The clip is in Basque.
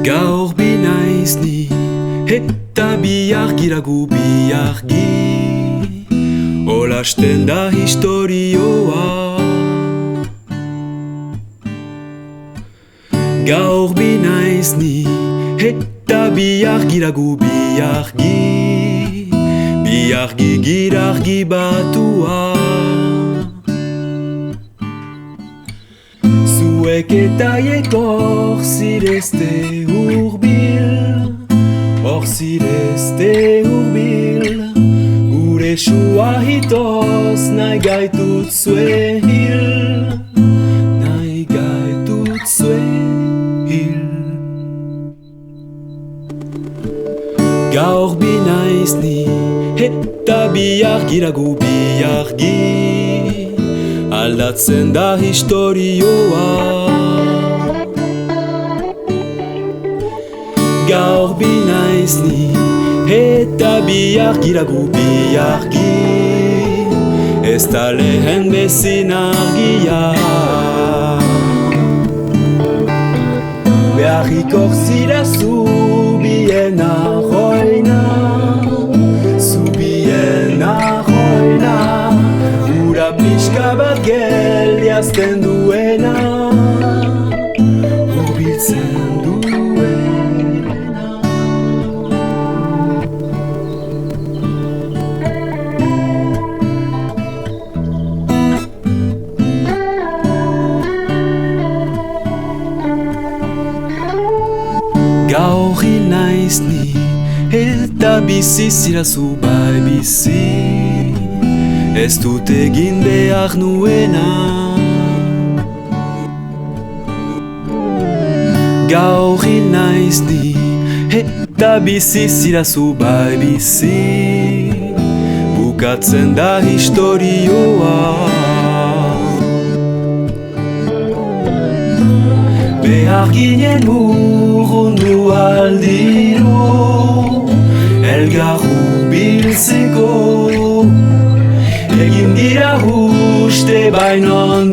Gaur binaiz ni, eta bihar giragu bihargi, olasten da historioa. Gaur binaiz ni, eta bihar giragu bihargi, bihargi girargi batua. Zuek eta hiek hor zirezte hurbil, hor zirezte hurbil, gure sua hitoz nahi gaitut zue hil, nahi gaitut zue hil. Gaur binaiz ni, eta bihar giragu bihargi, aldatzen da historioa. Gaur binaiz ni, eta bihar giragu bihargi, ez da lehen bezin argia. Beharrik hor zira zubien arroina, zubien arroina, ura pixka bat geldiazten duena, hurbiltzen duena. Gaur hil naiz ni, eta bizi zirazu bai bizi, ez dut egin behar nuena. Gaur hil naiz ni, eta bizi zirazu bai bizi, bukatzen da historioa. Behar ginen urrundu aldiro, elgar hurbiltzeko, egin dira uste bainon